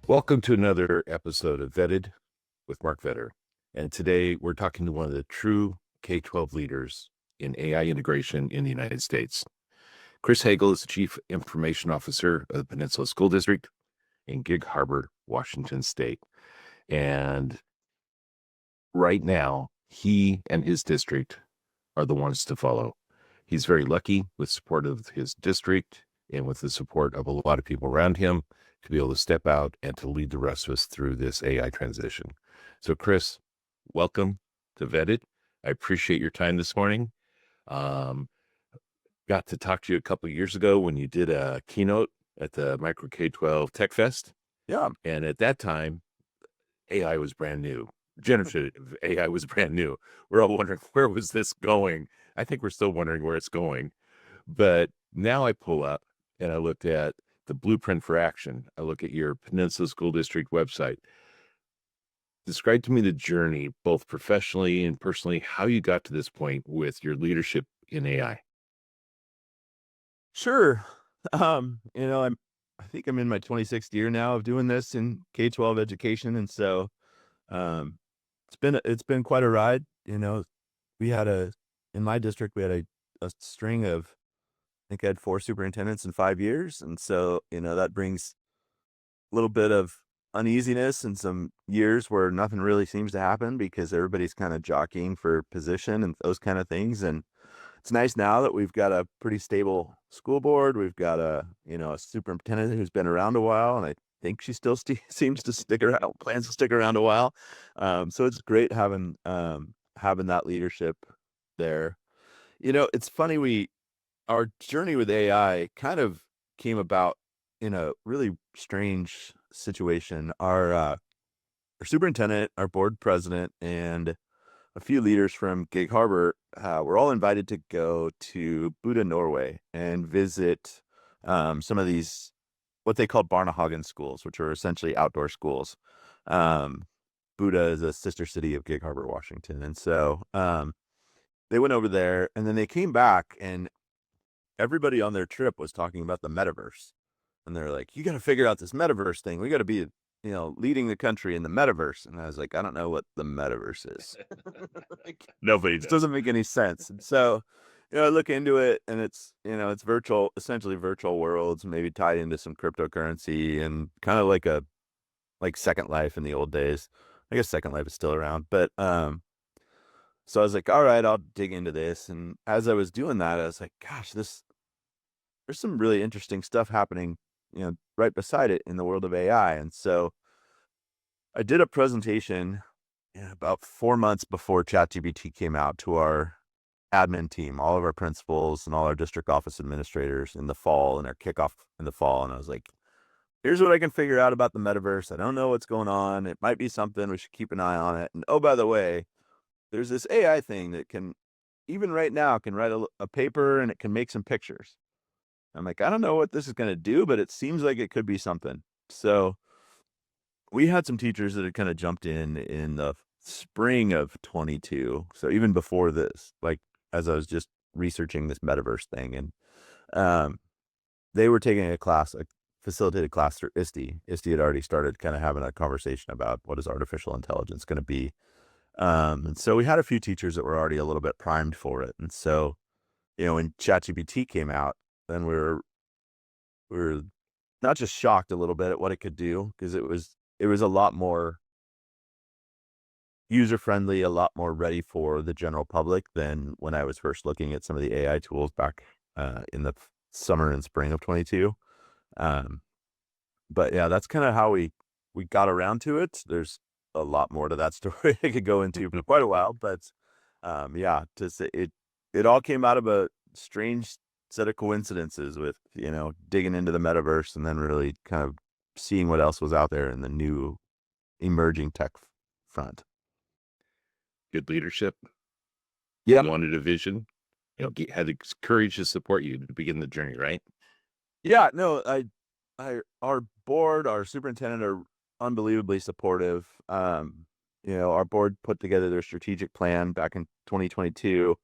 Welcome to another episode of Vetted with Mark Vetter. And today we're talking to one of the true K-12 leaders in AI integration in the United States. Kris Hagel is the Chief Information Officer of the Peninsula School District in Gig Harbor, Washington State. And right now, he and his district are the ones to follow. He's very lucky with support of his district and with the support of a lot of people around him to be able to step out and to lead the rest of us through this AI transition. So, Kris, welcome to Vetted. I appreciate your time this morning. Um, got to talk to you a couple of years ago when you did a keynote at the Micro K-12 Tech Fest. Yeah. And at that time, AI was brand new. Generative AI was brand new. We're all wondering, where was this going? I think we're still wondering where it's going. But now I pull up and I looked at the blueprint for action. I look at your Peninsula School District website. Describe to me the journey, both professionally and personally, how you got to this point with your leadership in AI. Sure. I think I'm in my 26th year now of doing this in K-12 education, and so um, it's been quite a ride. We had in my district we had a string of, I think I had 4 superintendents in 5 years, and so that brings a little bit of uneasiness and some years where nothing really seems to happen because everybody's kind of jockeying for position and those kind of things. And it's nice now that we've got a pretty stable school board. We've got a superintendent who's been around a while, and I think she still seems to stick around, plans to stick around a while. So it's great having that leadership there. It's funny, our journey with AI kind of came about in a really strange situation. Our superintendent, our board president, and a few leaders from Gig Harbor were all invited to go to Buda, Norway, and visit some of these, what they called Barnehagen schools, which are essentially outdoor schools. Um, Buda is a sister city of Gig Harbor, Washington. And so they went over there, and then they came back, and everybody on their trip was talking about the metaverse. And they're like, you got to figure out this metaverse thing. We got to be, leading the country in the metaverse. And I was like, I don't know what the metaverse is. Like, Nobody this does. doesn't make any sense. And so, I look into it, and it's virtual, essentially virtual worlds, maybe tied into some cryptocurrency, and kind of like Second Life in the old days. I guess Second Life is still around, but so I was like, all right, I'll dig into this. And as I was doing that, I was like, gosh, there's some really interesting stuff happening, right beside it in the world of AI. And so I did a presentation about 4 months before ChatGPT came out to our admin team, all of our principals and all our district office administrators in the fall, and our kickoff in the fall. And I was like, here's what I can figure out about the metaverse. I don't know what's going on. It might be something. We should keep an eye on it. And oh, by the way, there's this AI thing that can, even right now, can write a paper, and it can make some pictures. I'm like, I don't know what this is going to do, but it seems like it could be something. So we had some teachers that had kind of jumped in the spring of 22. So even before this, like as I was just researching this metaverse thing, and um, they were taking a class, a facilitated class through ISTE. ISTE had already started kind of having a conversation about what is artificial intelligence going to be. And so we had a few teachers that were already a little bit primed for it. And so, when ChatGPT came out, then we were not just shocked a little bit at what it could do, because it was a lot more user friendly, a lot more ready for the general public than when I was first looking at some of the AI tools back in the summer and spring of 22. Um, but yeah, that's kind of how we got around to it. There's a lot more to that story I could go into for quite a while, but yeah, to say it all came out of a strange set of coincidences with, digging into the metaverse, and then really kind of seeing what else was out there in the new emerging tech front. Good leadership. Yeah. You wanted a vision. Had the courage to support you to begin the journey, right? Yeah. No, our board, our superintendent are unbelievably supportive. Our board put together their strategic plan back in 2022.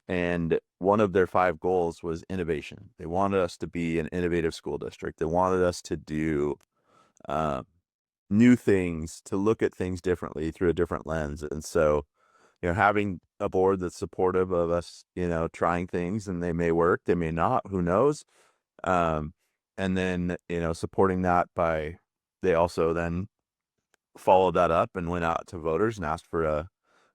And one of their 5 goals was innovation. They wanted us to be an innovative school district. They wanted us to do new things, to look at things differently through a different lens. And so, having a board that's supportive of us, trying things, and they may work, they may not, who knows? Um, and then, supporting that by, they also then followed that up and went out to voters and asked for a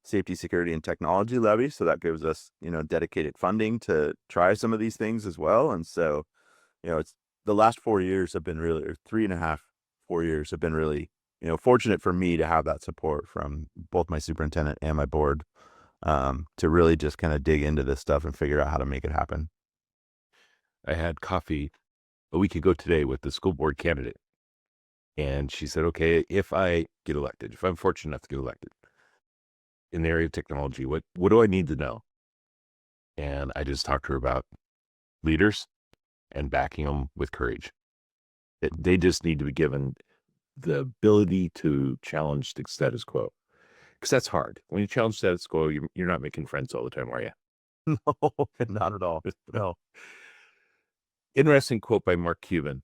safety, security, and technology levy. So that gives us, dedicated funding to try some of these things as well. And so, it's the last 4 years have been really, or 3.5, 4 years have been really, fortunate for me to have that support from both my superintendent and my board, to really just kind of dig into this stuff and figure out how to make it happen. I had coffee a week ago today with the school board candidate. And she said, okay, if I get elected, if I'm fortunate enough to get elected in the area of technology, what do I need to know? And I just talked to her about leaders and backing them with courage. They just need to be given the ability to challenge the status quo. Because that's hard. When you challenge status quo, you're not making friends all the time, are you? No, not at all. No. Interesting quote by Mark Cuban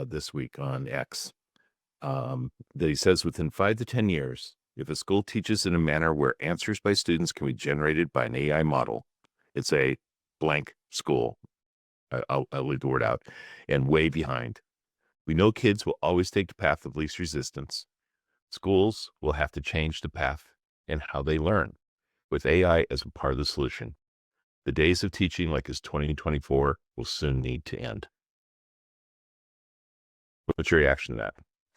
this week on X. That he says within 5 to 10 years, if a school teaches in a manner where answers by students can be generated by an AI model, it's a blank school. I'll leave the word out, and way behind. We know kids will always take the path of least resistance. Schools will have to change the path and how they learn, with AI as a part of the solution. The days of teaching like it's 2024 will soon need to end. What's your reaction to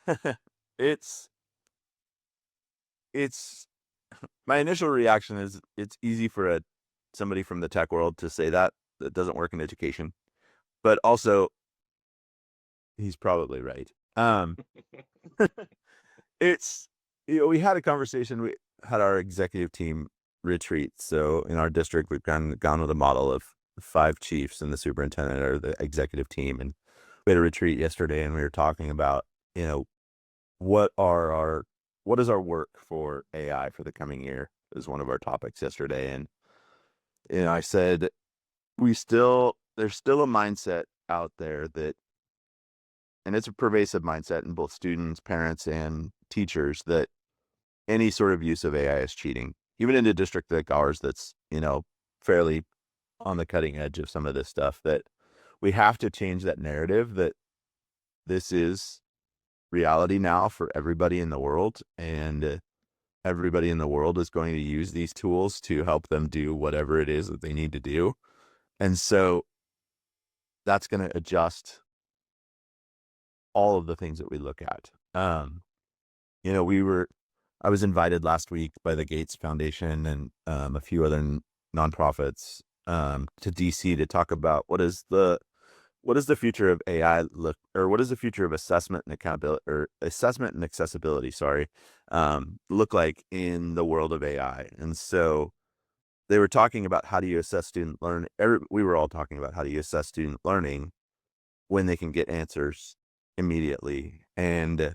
that? It's my initial reaction is it's easy for somebody from the tech world to say that doesn't work in education, but also he's probably right. It's, we had a conversation, we had our executive team retreat. So in our district, we've gone with a model of 5 chiefs and the superintendent or the executive team. And we had a retreat yesterday, and we were talking about, what is our work for AI for the coming year is one of our topics yesterday. And, I said, there's still a mindset out there that, and it's a pervasive mindset in both students, parents, and teachers, that any sort of use of AI is cheating. Even in a district like ours that's, fairly on the cutting edge of some of this stuff, that we have to change that narrative that this is reality now for everybody in the world, and everybody in the world is going to use these tools to help them do whatever it is that they need to do. And so that's going to adjust all of the things that we look at. I was invited last week by the Gates Foundation and a few other nonprofits to DC to talk about what is the future of AI look, or what is the future of assessment and accountability, or assessment and accessibility, look like in the world of AI. And so they were talking about how do you assess student learning. We were all talking about how do you assess student learning when they can get answers immediately. And,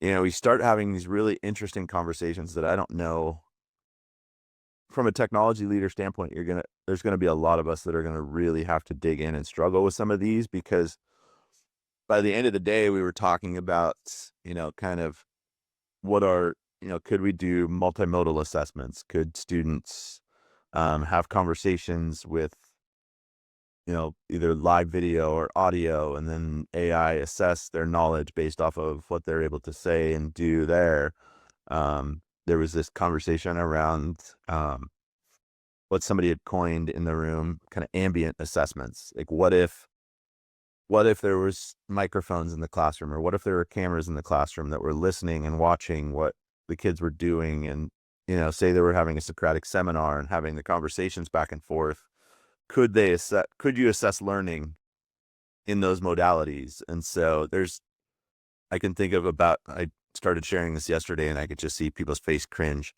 we start having these really interesting conversations that I don't know, from a technology leader standpoint, there's going to be a lot of us that are going to really have to dig in and struggle with some of these, because by the end of the day, we were talking about, kind of what are, could we do multimodal assessments? Could students have conversations with, either live video or audio, and then AI assess their knowledge based off of what they're able to say and do there. There was this conversation around what somebody had coined in the room, kind of ambient assessments. Like, what if there was microphones in the classroom, or what if there were cameras in the classroom that were listening and watching what the kids were doing? And, say they were having a Socratic seminar and having the conversations back and forth. Could you assess learning in those modalities? And so I can think of I started sharing this yesterday, and I could just see people's face cringe,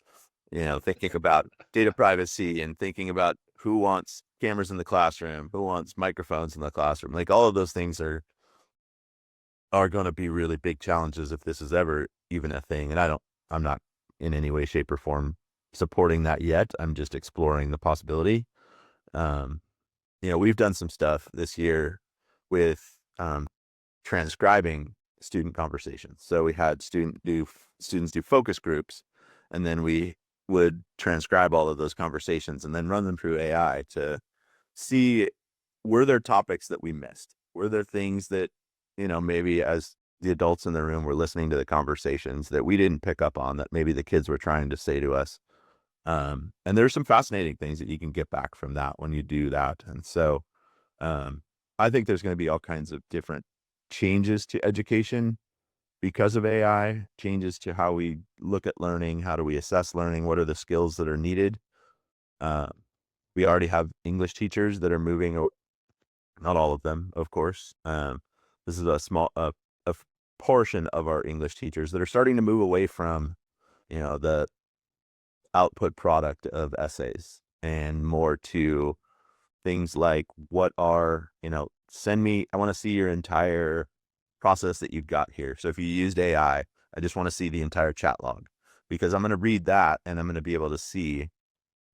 thinking about data privacy and thinking about who wants cameras in the classroom, who wants microphones in the classroom. Like, all of those things are going to be really big challenges if this is ever even a thing. And I'm not in any way, shape, or form supporting that yet. I'm just exploring the possibility. We've done some stuff this year with transcribing student conversations. So we had students do focus groups, and then we would transcribe all of those conversations and then run them through AI to see, were there topics that we missed? Were there things that, maybe as the adults in the room were listening to the conversations that we didn't pick up on that maybe the kids were trying to say to us? And there's some fascinating things that you can get back from that when you do that. And so I think there's going to be all kinds of different changes to education because of AI, changes to how we look at learning, how do we assess learning, what are the skills that are needed. We already have English teachers that are moving, not all of them, of course. This is a portion of our English teachers that are starting to move away from, the output product of essays and more to things like, what are, I want to see your entire process that you've got here. So if you used AI, I just want to see the entire chat log, because I'm going to read that and I'm going to be able to see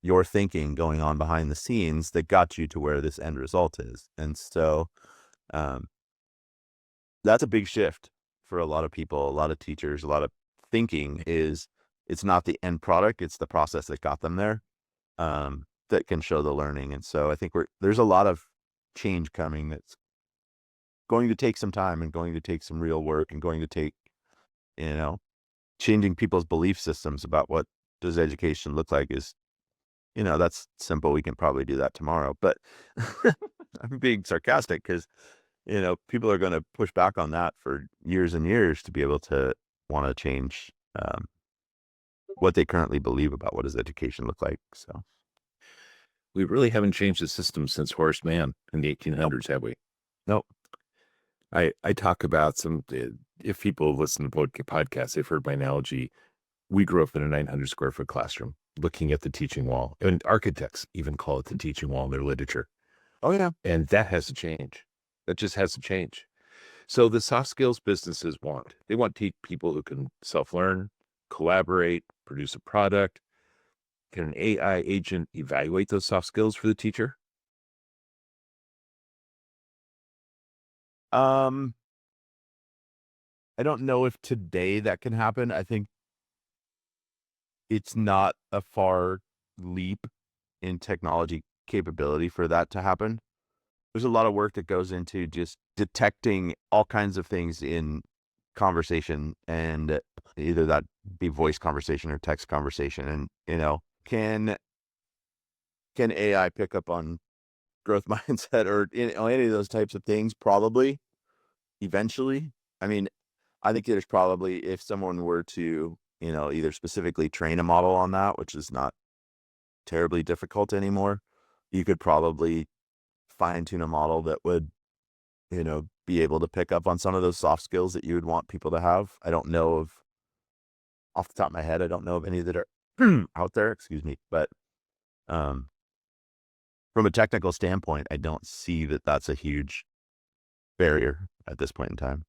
your thinking going on behind the scenes that got you to where this end result is. And so that's a big shift for a lot of people, a lot of teachers, a lot of thinking is, it's not the end product, it's the process that got them there, that can show the learning. And so I think there's a lot of change coming that's going to take some time and going to take some real work and going to take, changing people's belief systems about what does education look like is, that's simple. We can probably do that tomorrow, but I'm being sarcastic because, people are going to push back on that for years and years to be able to want to change what they currently believe about what does education look like. So We really haven't changed the system since Horace Mann in the 1800s, have we? nope. I talk about if people listen to podcasts, they've heard my analogy. We grew up in a 900 square foot classroom looking at the teaching wall, and architects even call it the teaching wall in their literature. Oh yeah. And that has to change. That just has to change. So the soft skills businesses they want people who can self-learn, collaborate, produce a product. Can an AI agent evaluate those soft skills for the teacher? I don't know if today that can happen. I think it's not a far leap in technology capability for that to happen. There's a lot of work that goes into just detecting all kinds of things in conversation, and either that be voice conversation or text conversation. And, can AI pick up on growth mindset or any of those types of things? Probably eventually. I mean, I think there's probably, if someone were to, either specifically train a model on that, which is not terribly difficult anymore, you could probably fine tune a model that would, be able to pick up on some of those soft skills that you would want people to have. I don't know off the top of my head, I don't know of any that are out there, excuse me. But from a technical standpoint, I don't see that that's a huge barrier at this point in time.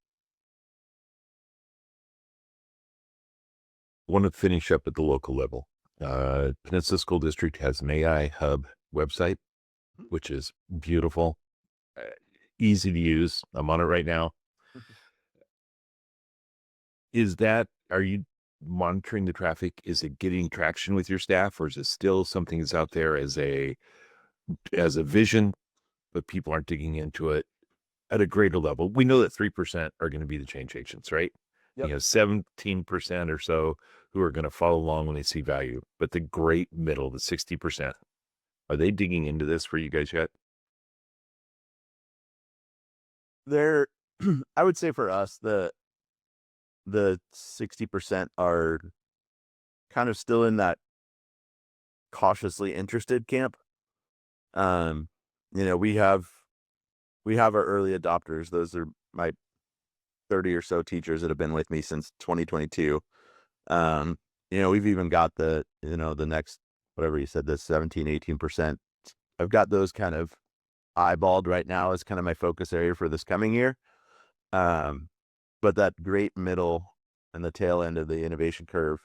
I want to finish up at the local level. Peninsula School District has an AI hub website, which is beautiful, easy to use. I'm on it right now. Are you monitoring the traffic? Is it getting traction with your staff, or is it still something that's out there as a vision, but people aren't digging into it at a greater level? We know that 3% are going to be the change agents, right? Yep. 17% or so who are going to follow along when they see value, but the great middle, the 60%, are they digging into this for you guys yet? I would say for us, the 60% are kind of still in that cautiously interested camp. We have our early adopters. Those are my 30 or so teachers that have been with me since 2022. We've even got the next, whatever you said, the 17, 18%. I've got those kind of eyeballed right now as kind of my focus area for this coming year. But that great middle and the tail end of the innovation curve,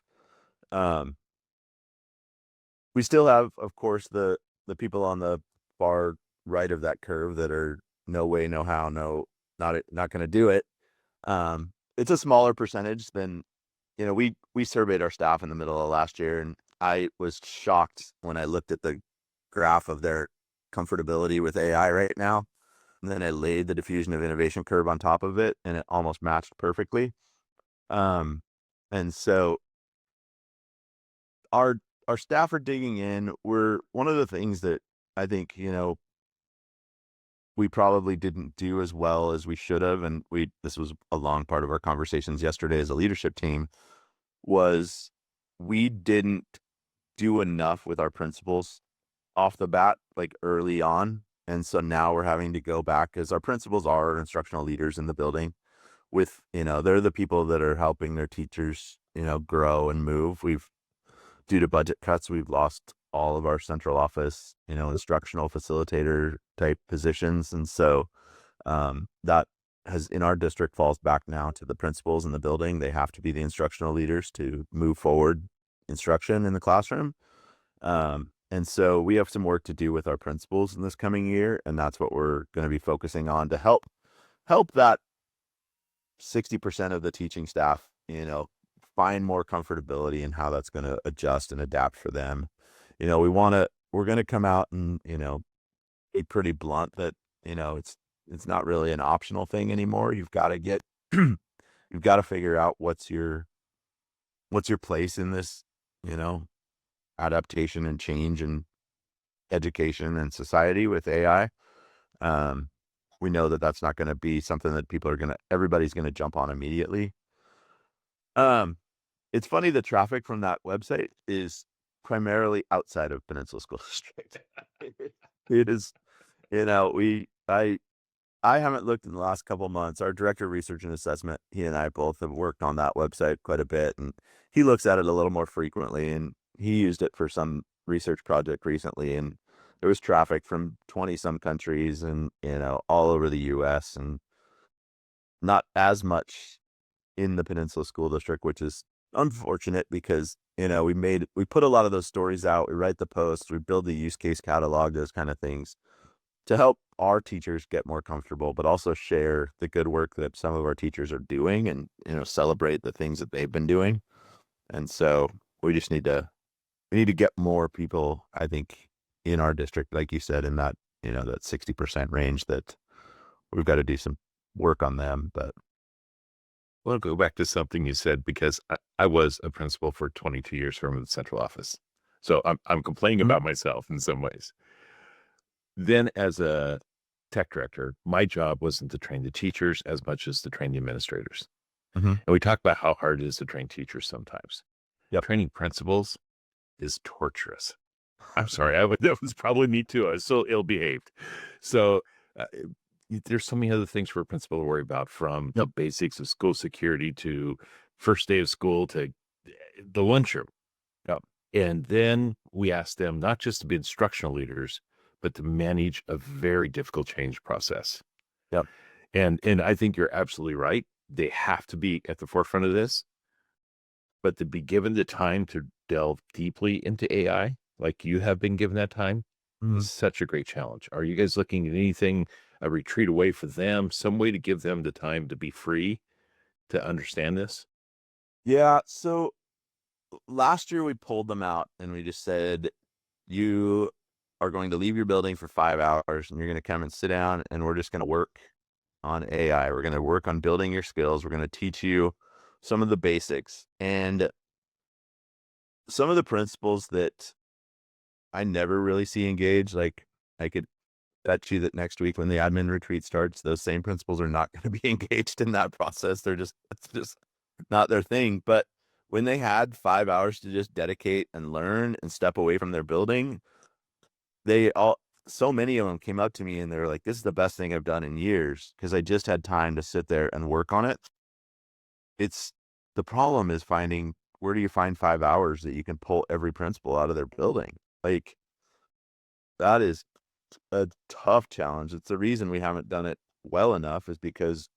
we still have, of course, the people on the far right of that curve that are no way, no how, no, not going to do it. it's a smaller percentage than, we surveyed our staff in the middle of last year, and I was shocked when I looked at the graph of their comfortability with AI right now. And then I laid the diffusion of innovation curve on top of it, and it almost matched perfectly. Um, and so our our staff are digging in. We're one of the things that I think, we probably didn't do as well as we should have, and this was a long part of our conversations yesterday as a leadership team, was we didn't do enough with our principals off the bat, like early on. And so now we're having to go back because our principals are instructional leaders in the building with, they're the people that are helping their teachers, grow and move. Due to budget cuts, we've lost all of our central office, instructional facilitator type positions. And so that has in our district falls back now to the principals in the building. They have to be the instructional leaders to move forward instruction in the classroom. And so we have some work to do with our principals in this coming year, and that's what we're going to be focusing on to help that 60% of the teaching staff, find more comfortability in how that's going to adjust and adapt for them. We're going to come out and, be pretty blunt that, it's not really an optional thing anymore. You've got to get, you've got to figure out what's your place in this, adaptation and change and education and society with AI. We know that that's not going to be something that everybody's going to jump on immediately. It's funny, the traffic from that website is primarily outside of Peninsula School District. It is, I haven't looked in the last couple of months. Our director of research and assessment, he and I both have worked on that website quite a bit, and he looks at it a little more frequently, and he used it for some research project recently, and there was traffic from 20 some countries and, all over the US, and not as much in the Peninsula School District, which is unfortunate because, we put a lot of those stories out. We write the posts, we build the use case catalog, those kind of things to help our teachers get more comfortable, but also share the good work that some of our teachers are doing and, celebrate the things that they've been doing. And so we just need to get more people, I think, in our district, like you said, in that, that 60% range, that we've got to do some work on them. But I want to go back to something you said, because I was a principal for 22 years from the central office. So I'm complaining about myself in some ways. Then as a tech director, my job wasn't to train the teachers as much as to train the administrators. And we talk about how hard it is to train teachers sometimes. Yep. Training principals is torturous. I'm sorry. That was probably me too. I was so ill-behaved. So there's so many other things for a principal to worry about, from the basics of school security to first day of school to the lunchroom. Yep. And then we ask them not just to be instructional leaders, but to manage a very difficult change process. Yep. And I think you're absolutely right. They have to be at the forefront of this, but to be given the time to delve deeply into AI, like you have been given that time, is such a great challenge. Are you guys looking at anything, a retreat away for them, some way to give them the time to be free to understand this? Yeah. So last year we pulled them out and we just said, you are going to leave your building for 5 hours and you're going to come and sit down, and we're just going to work on AI. We're going to work on building your skills. We're going to teach you some of the basics. And some of the principles that I never really see engaged, like I could bet you that next week when the admin retreat starts, those same principals are not going to be engaged in that process. It's just not their thing. But when they had 5 hours to just dedicate and learn and step away from their building, so many of them came up to me and they were like, this is the best thing I've done in years, because I just had time to sit there and work on it. The problem is finding, where do you find 5 hours that you can pull every principal out of their building? Like, that is a tough challenge. It's the reason we haven't done it well enough, is because,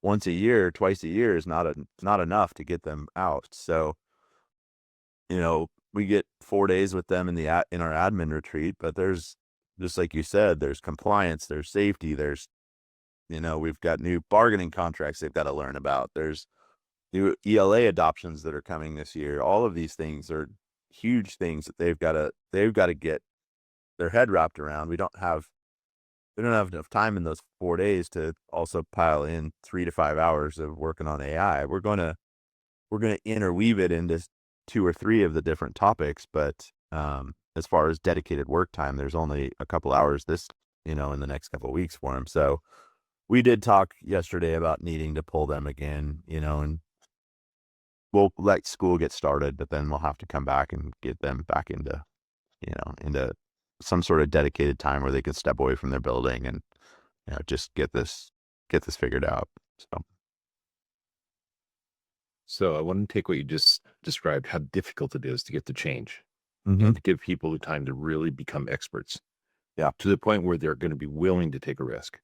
once a year, twice a year is not enough to get them out. So, we get 4 days with them in our admin retreat, but there's, just like you said, there's compliance, there's safety, there's we've got new bargaining contracts they've got to learn about. There's new ELA adoptions that are coming this year. All of these things are huge things that they've got to get their head wrapped around. We don't have enough time in those 4 days to also pile in 3 to 5 hours of working on AI. We're gonna interweave it into 2 or 3 of the different topics, but as far as dedicated work time, there's only a couple hours in the next couple of weeks for them. So we did talk yesterday about needing to pull them again, and we'll let school get started, but then we'll have to come back and get them back into some sort of dedicated time where they can step away from their building and just get this figured out. So I want to take what you just described, how difficult it is to get the change Mhm. and to give people the time to really become experts. Yeah. To the point where they're going to be willing to take a risk.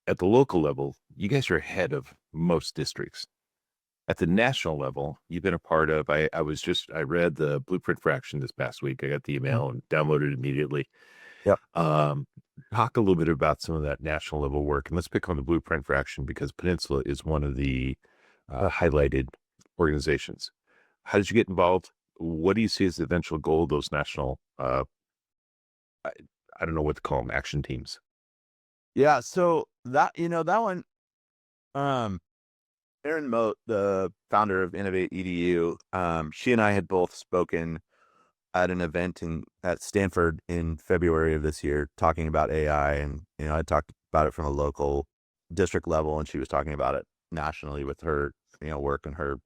At the local level, you guys are ahead of most districts. At the national level, you've been a part of, I read the Blueprint for Action this past week. I got the Mm. email and downloaded it immediately. Yep. Talk a little bit about some of that national level work, and let's pick on the Blueprint for Action because Peninsula is one of the highlighted organizations. How did you get involved? What do you see as the eventual goal of those national, I, I don't know what to call them, action teams? Yeah. So that one, um, Erin Moat, the founder of Innovate EDU, she and I had both spoken at an event at Stanford in February of this year, talking about AI, and I talked about it from a local district level, and she was talking about it nationally with her work and her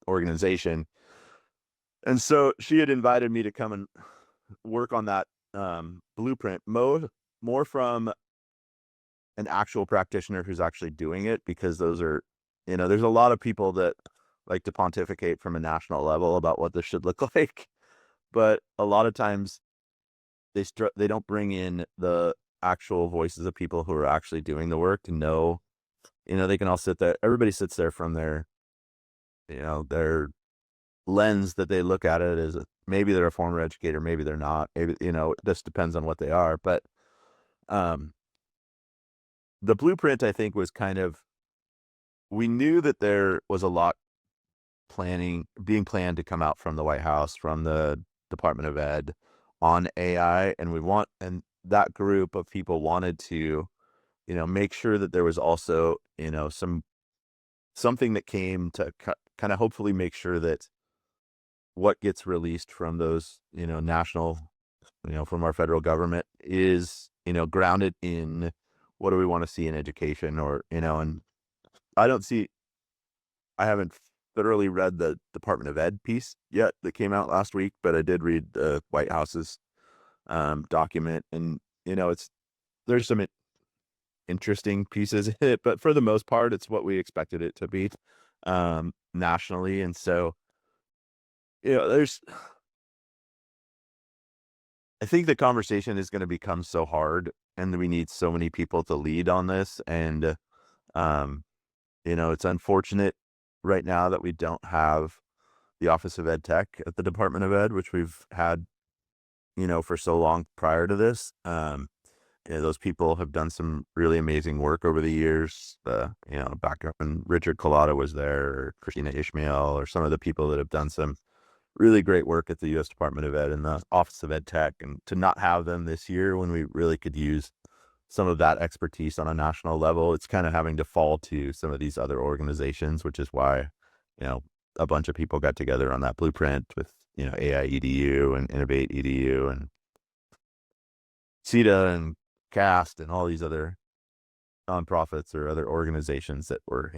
organization. And so she had invited me to come and work on that blueprint more from an actual practitioner who's actually doing it, because there's a lot of people that like to pontificate from a national level about what this should look like, but a lot of times they don't bring in the actual voices of people who are actually doing the work to know. They can all sit there. Everybody sits there from their lens that they look at it as. Maybe they're a former educator, maybe they're not. Maybe it just depends on what they are. But um, the blueprint, I think, was kind of, we knew that there was a lot being planned to come out from the White House, from the Department of Ed on AI, and that group of people wanted to, make sure that there was also, something that came to kind of hopefully make sure that what gets released from those, national, from our federal government is, grounded in what do we want to see in education, or, and I don't see, I haven't thoroughly read the Department of Ed piece yet that came out last week, but I did read the White House's document, and there's some interesting pieces in it, but for the most part, it's what we expected it to be nationally. And so, I think the conversation is going to become so hard, and we need so many people to lead on this. And it's unfortunate right now that we don't have the Office of Ed Tech at the Department of Ed, which we've had, for so long prior to this. Those people have done some really amazing work over the years. Back up when Richard Collada was there, or Christina Ishmael, or some of the people that have done some really great work at the U.S. Department of Ed and the Office of Ed Tech, and to not have them this year when we really could use some of that expertise on a national level, it's kind of having to fall to some of these other organizations, which is why, a bunch of people got together on that blueprint with, AI EDU and Innovate EDU and CETA and CAST and all these other nonprofits or other organizations that were,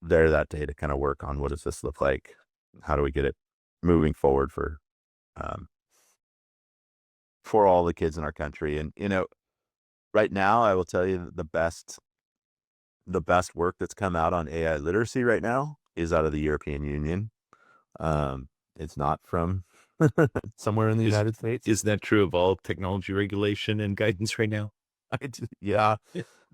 there that day to kind of work on what does this look like? How do we get it moving forward um, for all the kids in our country? And, right now, I will tell you that the best work that's come out on AI literacy right now is out of the European Union. It's not from somewhere in the United States. Isn't that true of all technology regulation and guidance right now? Yeah.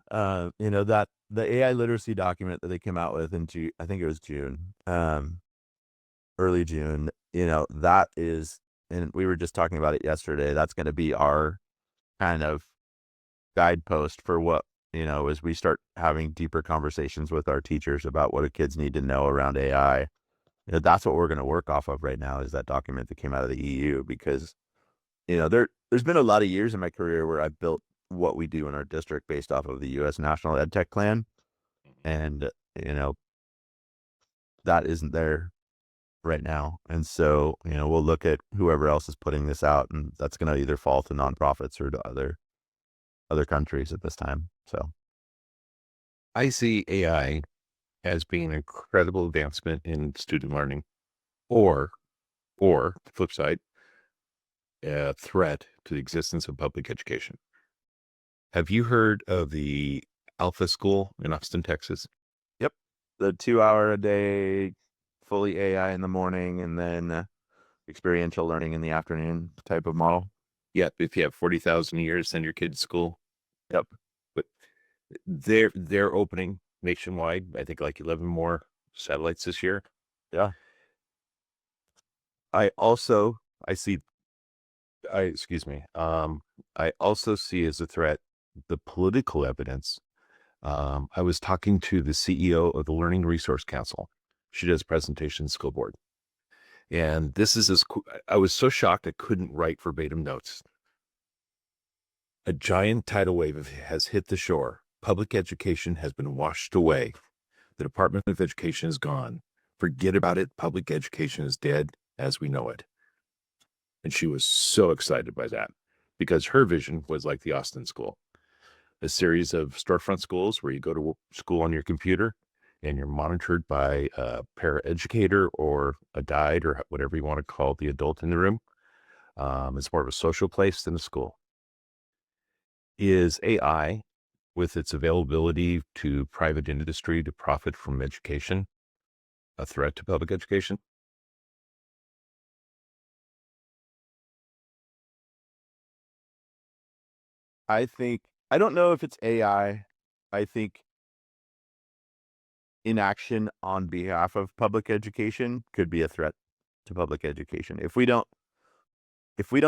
That the AI literacy document that they came out with in June, I think it was June, early June, that is, and we were just talking about it yesterday, that's going to be our kind of guidepost for what as we start having deeper conversations with our teachers about what do kids need to know around AI, that's what we're going to work off of right now is that document that came out of the EU because, there's been a lot of years in my career where I've built what we do in our district based off of the U.S. National Ed Tech Plan. And, that isn't there right now. And so, we'll look at whoever else is putting this out, and that's going to either fall to nonprofits or to other countries at this time. So I see AI as being an incredible advancement in student learning, or the flip side, a threat to the existence of public education. Have you heard of the Alpha School in Austin, Texas? yep, the 2 hour a day, fully AI in the morning, and then experiential learning in the afternoon type of model. Yeah, if you have 40,000 a year to send your kid to school. Yep. But they're opening nationwide. I think like 11 more satellites this year. Yeah. I see, excuse me. I also see as a threat the political evidence. I was talking to the CEO of the Learning Resource Council. She does presentations school board. And this is I was so shocked I couldn't write verbatim notes. A giant tidal wave has hit the shore. Public education has been washed away. The Department of Education is gone. Forget about it. Public education is dead as we know it. And she was so excited by that because her vision was like the Austin School, a series of storefront schools where you go to school on your computer and you're monitored by a paraeducator or a guide or whatever you want to call the adult in the room. It's more of a social place than a school. Is AI, with its availability to private industry to profit from education, a threat to public education? I don't know if it's AI. I think inaction on behalf of public education could be a threat to public education. If we don't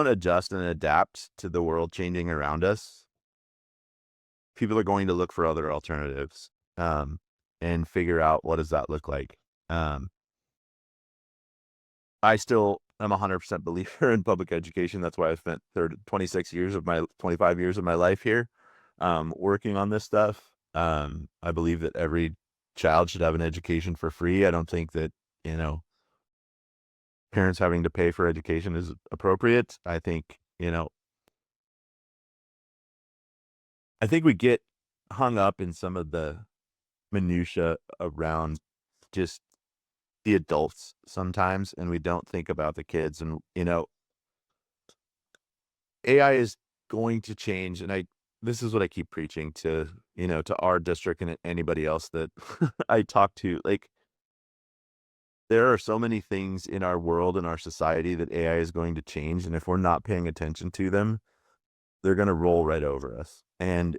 adjust and adapt to the world changing around us, people are going to look for other alternatives, and figure out what does that look like. I still am 100% believer in public education. That's why I spent 25 years of my life here, working on this stuff. I believe that every child should have an education for free. I don't think that, parents having to pay for education is appropriate. I think we get hung up in some of the minutia around just the adults sometimes, and we don't think about the kids. And, AI is going to change. And this is what I keep preaching to our district and anybody else that I talk to. Like, there are so many things in our world and our society that AI is going to change. And if we're not paying attention to them, they're going to roll right over us. And,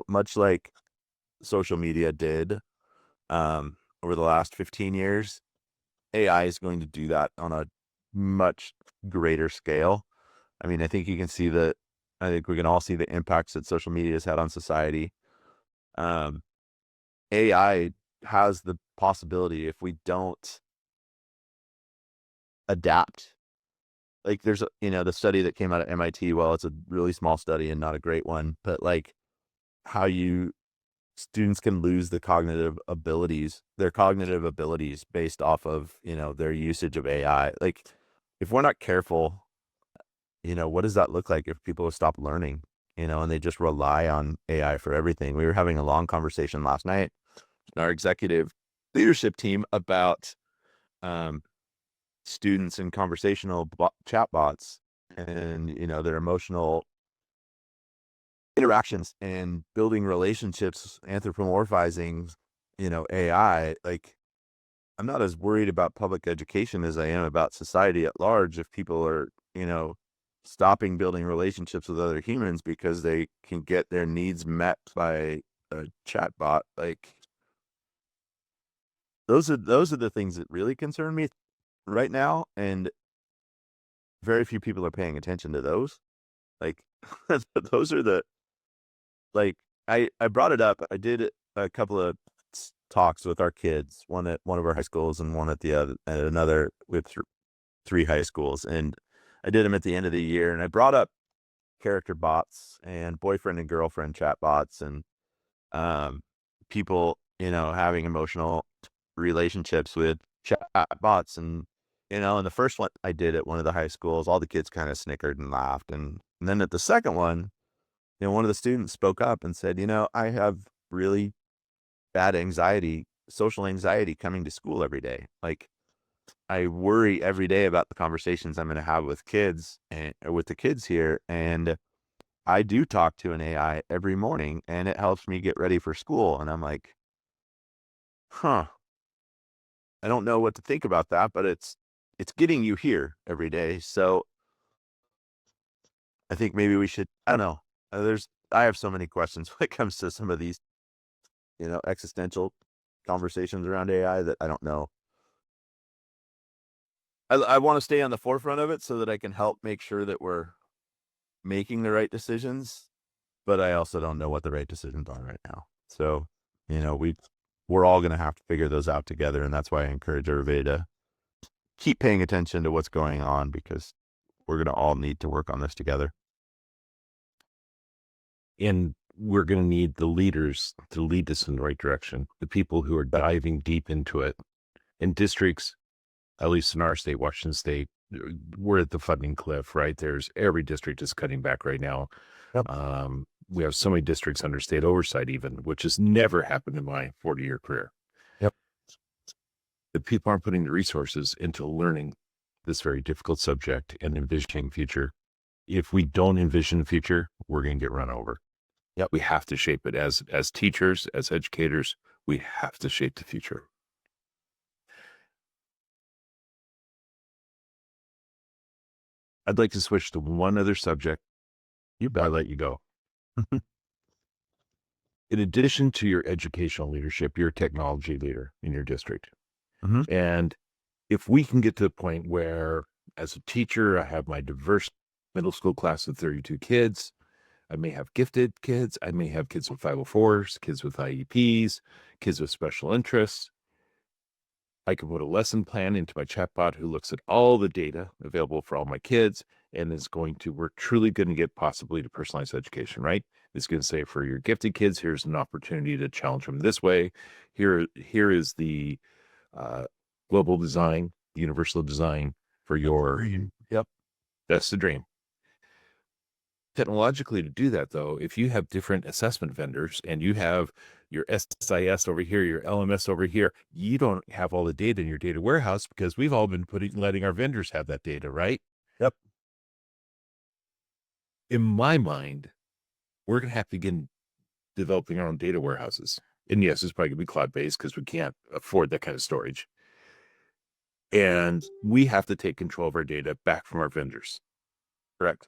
much like social media did, over the last 15 years, AI is going to do that on a much greater scale. I mean, I think we can all see the impacts that social media has had on society. AI has the possibility, if we don't adapt, like there's the study that came out of MIT. Well, it's a really small study and not a great one, but like how students can lose their cognitive abilities based off of, their usage of AI. Like, if we're not careful, what does that look like if people stop learning, and they just rely on AI for everything? We were having a long conversation last night in our executive leadership team about students and conversational chat bots and, their emotional interactions and building relationships, anthropomorphizing, AI. Like, I'm not as worried about public education as I am about society at large. If people are, stopping building relationships with other humans because they can get their needs met by a chatbot, like those are the things that really concern me right now, and very few people are paying attention to those. Like, those are the like I brought it up. I did a couple of talks with our kids, one at one of our high schools and one at the other, at another with three high schools. And I did them at the end of the year. And I brought up character bots and boyfriend and girlfriend chat bots and um, people, having emotional relationships with chat bots. And the first one I did at one of the high schools, all the kids kind of snickered and laughed. And then at the second one, one of the students spoke up and said, I have really bad anxiety, social anxiety coming to school every day. Like, I worry every day about the conversations I'm going to have with kids and with the kids here. And I do talk to an AI every morning and it helps me get ready for school. And I'm like, huh, I don't know what to think about that, but it's getting you here every day. So I think maybe we should, I don't know. I have so many questions when it comes to some of these, existential conversations around AI that I don't know. I want to stay on the forefront of it so that I can help make sure that we're making the right decisions, but I also don't know what the right decisions are right now. So, we're all going to have to figure those out together. And that's why I encourage everybody to keep paying attention to what's going on, because we're going to all need to work on this together. And we're going to need the leaders to lead us in the right direction, the people who are diving deep into it. In districts, at least in our state, Washington State, we're at the funding cliff, right? Every district is cutting back right now. Yep. We have so many districts under state oversight even, which has never happened in my 40-year career. Yep. The people aren't putting the resources into learning this very difficult subject and envisioning future. If we don't envision the future, we're going to get run over. Yep. We have to shape it as teachers, as educators. We have to shape the future. I'd like to switch to one other subject. I'll let you go. In addition to your educational leadership, you're a technology leader in your district. Mm-hmm. And if we can get to the point where, as a teacher, I have my diverse middle school class of 32 kids, I may have gifted kids, I may have kids with 504s, kids with IEPs, kids with special interests. I can put a lesson plan into my chatbot who looks at all the data available for all my kids and we're truly going to get possibly to personalized education, right? It's going to say, for your gifted kids, here's an opportunity to challenge them this way. Here is the global design, universal design for your, Yep. That's the dream. Technologically, to do that, though, if you have different assessment vendors and you have your SIS over here, your LMS over here, you don't have all the data in your data warehouse because we've all been letting our vendors have that data, right? Yep. In my mind, we're going to have to begin developing our own data warehouses. And yes, it's probably going to be cloud-based because we can't afford that kind of storage. And we have to take control of our data back from our vendors. Correct.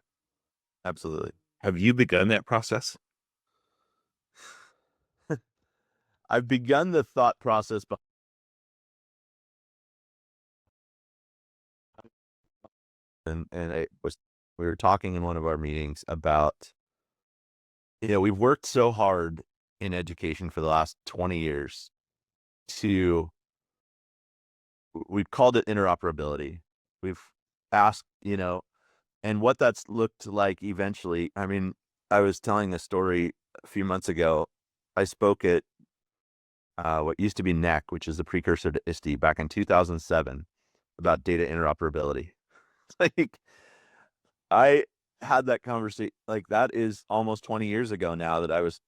Absolutely. Have you begun that process? I've begun the thought process we were talking in one of our meetings about, we've worked so hard in education for the last 20 years we've called it interoperability. We've asked, and what that's looked like eventually. I mean, I was telling a story a few months ago. I spoke at what used to be NEC, which is the precursor to ISTE, back in 2007, about data interoperability. Like, I had that conversation, like, that is almost 20 years ago now that I was,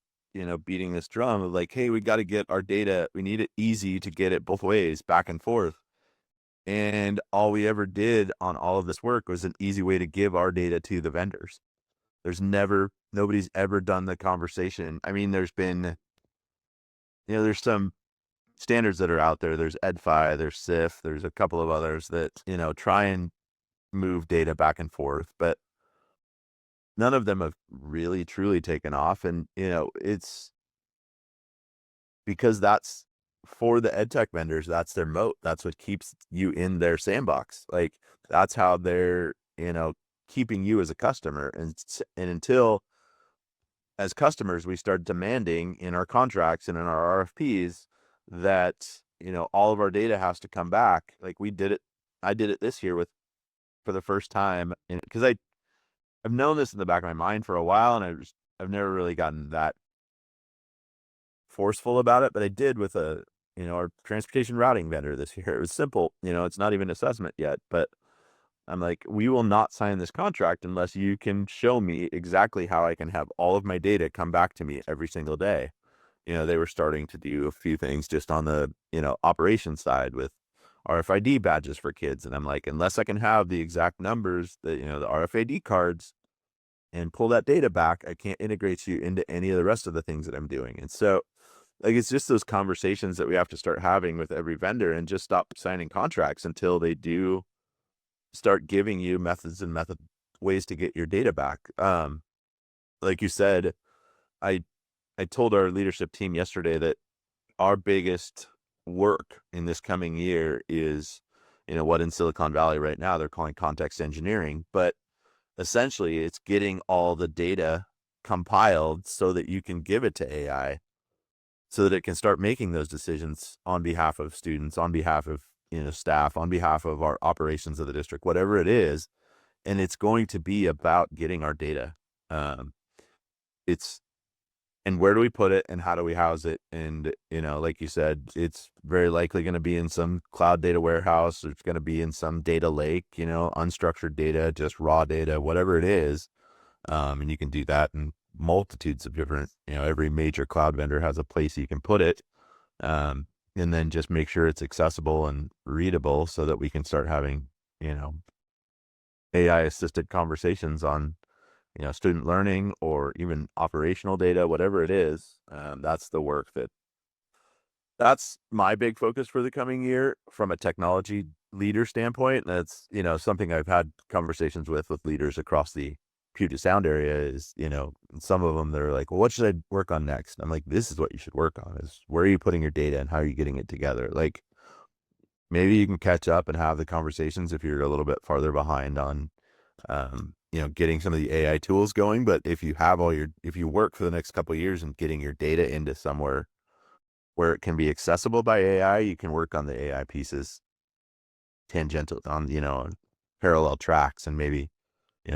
beating this drum of like, hey, we got to get our data. We need it easy to get it both ways, back and forth. And all we ever did on all of this work was an easy way to give our data to the vendors. Nobody's ever done the conversation. I mean, there's been, there's some standards that are out there. There's EdFi, there's SIF, there's a couple of others that, try and move data back and forth, but none of them have really truly taken off. And, it's because that's for the ed tech vendors, that's their moat. That's what keeps you in their sandbox. Like, that's how they're, keeping you as a customer. And until as customers, we start demanding in our contracts and in our RFPs that, all of our data has to come back. Like I did it this year for the first time, because I've known this in the back of my mind for a while, and I've never really gotten that forceful about it, but I did with our transportation routing vendor this year. It was simple, it's not even assessment yet, but I'm like, we will not sign this contract unless you can show me exactly how I can have all of my data come back to me every single day. They were starting to do a few things just on the, operations side with RFID badges for kids. And I'm like, unless I can have the exact numbers, the RFID cards, and pull that data back, I can't integrate you into any of the rest of the things that I'm doing. And so, like, it's just those conversations that we have to start having with every vendor, and just stop signing contracts until they do start giving you methods and ways to get your data back. Like you said, I I told our leadership team yesterday that our biggest work in this coming year is, what in Silicon Valley right now they're calling context engineering, but essentially it's getting all the data compiled so that you can give it to AI, so that it can start making those decisions on behalf of students, on behalf of, staff, on behalf of our operations of the district, whatever it is. And it's going to be about getting our data. Um, it's and where do we put it, and how do we house it? And, like you said, it's very likely going to be in some cloud data warehouse. It's going to be in some data lake, unstructured data, just raw data, whatever it is. And you can do that in multitudes of different, every major cloud vendor has a place you can put it. And then just make sure it's accessible and readable so that we can start having, AI assisted conversations on, student learning or even operational data, whatever it is. That's the work that's my big focus for the coming year from a technology leader standpoint. And that's, something I've had conversations with leaders across the Puget Sound area is, some of them, they're like, well, what should I work on next? I'm like, this is what you should work on, is where are you putting your data and how are you getting it together? Like, maybe you can catch up and have the conversations if you're a little bit farther behind on, getting some of the AI tools going. But if you work for the next couple of years and getting your data into somewhere where it can be accessible by AI, you can work on the AI pieces tangential on, on parallel tracks, and maybe,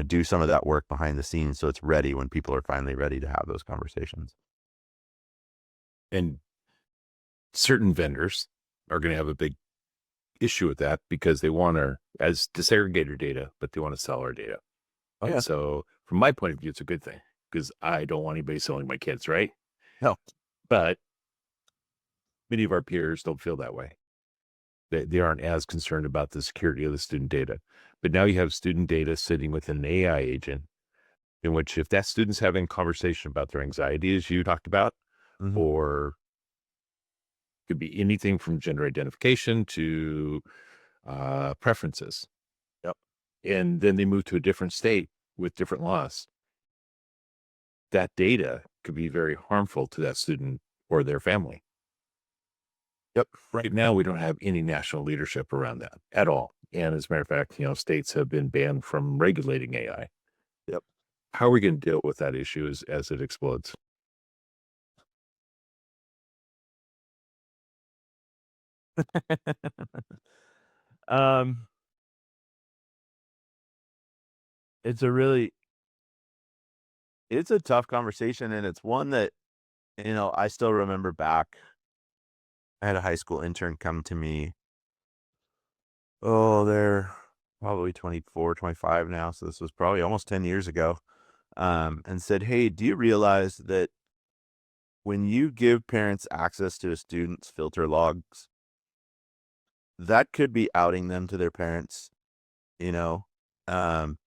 do some of that work behind the scenes so it's ready when people are finally ready to have those conversations. And certain vendors are going to have a big issue with that because they want our as disaggregator data, but they want to sell our data. Oh And yeah. so from my point of view, it's a good thing because I don't want anybody selling my kids, right? No. But many of our peers don't feel that way. They aren't as concerned about the security of the student data. But now you have student data sitting within an AI agent, in which if that student's having a conversation about their anxiety, as you talked about, Mm-hmm. or could be anything from gender identification to preferences. Yep. And then they move to a different state with different laws. That data could be very harmful to that student or their family. Yep. Right now, we don't have any national leadership around that at all. And as a matter of fact, states have been banned from regulating AI. Yep. How are we going to deal with that issue as it explodes? um, it's a really, it's a tough conversation, and it's one that, I still remember back. I had a high school intern come to me. Oh, they're probably 24, 25 now. So this was probably almost 10 years ago. And said, hey, do you realize that when you give parents access to a student's filter logs, that could be outing them to their parents, you know? Um,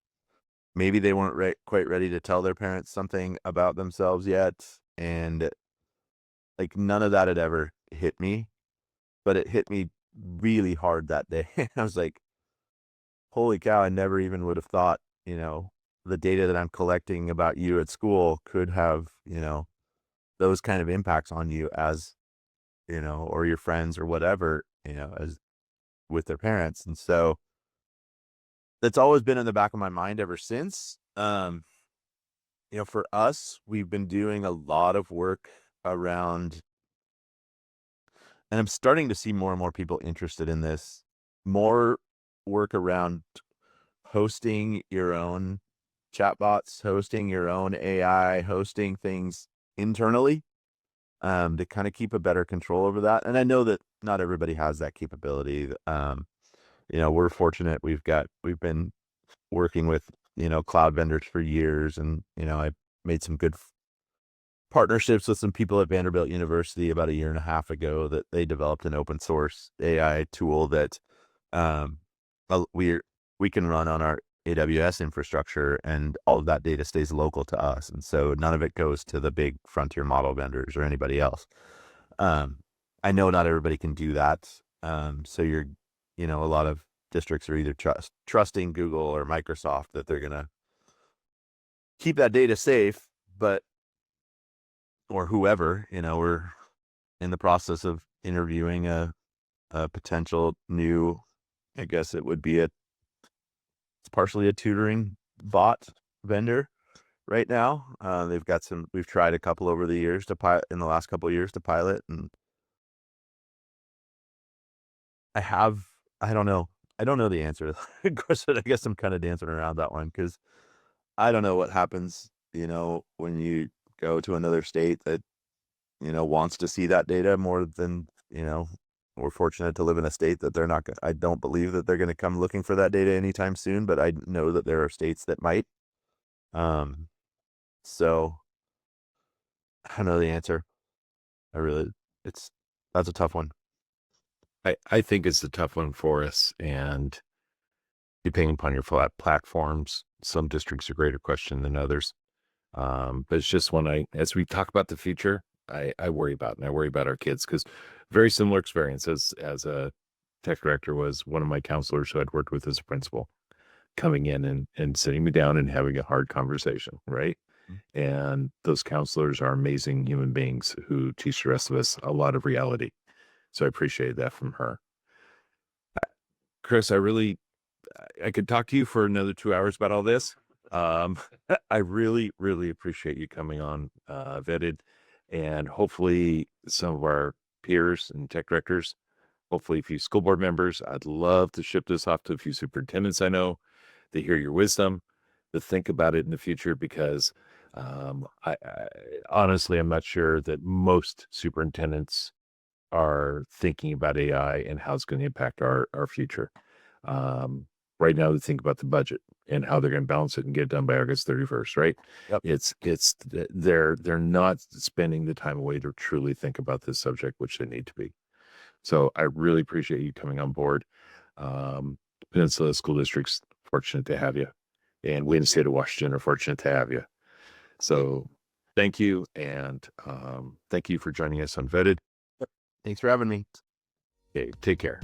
Maybe they weren't quite ready to tell their parents something about themselves yet. And like, none of that had ever hit me, but it hit me really hard that day. I was like, holy cow, I never even would have thought, the data that I'm collecting about you at school could have, those kind of impacts on you as, or your friends or whatever, as with their parents. And so that's always been in the back of my mind ever since. For us, we've been doing a lot of work around, and I'm starting to see more and more people interested in this, more work around hosting your own chatbots, hosting your own AI, hosting things internally, to kind of keep a better control over that. And I know that not everybody has that capability. We're fortunate. We've been working with, cloud vendors for years. And, I made some good partnerships with some people at Vanderbilt University about a year and a half ago that they developed an open source AI tool that um, we can run on our AWS infrastructure, and all of that data stays local to us. And so none of it goes to the big frontier model vendors or anybody else. I know not everybody can do that. So a lot of districts are either trusting Google or Microsoft that they're going to keep that data safe, or whoever. We're in the process of interviewing a potential new, I guess it would be it's partially a tutoring bot vendor right now. We've tried a couple over the years in the last couple of years to pilot, and I don't know. I don't know the answer to that question. I guess I'm kind of dancing around that one because I don't know what happens, when you go to another state that, wants to see that data more than, we're fortunate to live in a state that they're not going I don't believe that they're going to come looking for that data anytime soon, but I know that there are states that might. So I don't know the answer. I really, it's, that's a tough one. I think it's a tough one for us, and depending upon your platforms, some districts are greater question than others. But it's just as we talk about the future, I worry about, and I worry about our kids, because very similar experience as a tech director was one of my counselors who I'd worked with as a principal coming in and sitting me down and having a hard conversation, right? And those counselors are amazing human beings who teach the rest of us a lot of reality. So I appreciate that from her. Kris, I could talk to you for another 2 hours about all this. Um, I really, really appreciate you coming on, Vetted, and hopefully some of our peers and tech directors, hopefully a few school board members. I'd love to ship this off to a few superintendents I know to hear your wisdom, to think about it in the future, because I honestly, I'm not sure that most superintendents are thinking about AI and how it's going to impact our future. Um, right now, they think about the budget and how they're going to balance it and get it done by August 31st, right? Yep. They're not spending the time away to truly think about this subject, which they need to be. So I really appreciate you coming on board. Peninsula School District's fortunate to have you, and we in the state of Washington are fortunate to have you. So thank you, and thank you for joining us on Vetted. Thanks for having me. Okay, take care.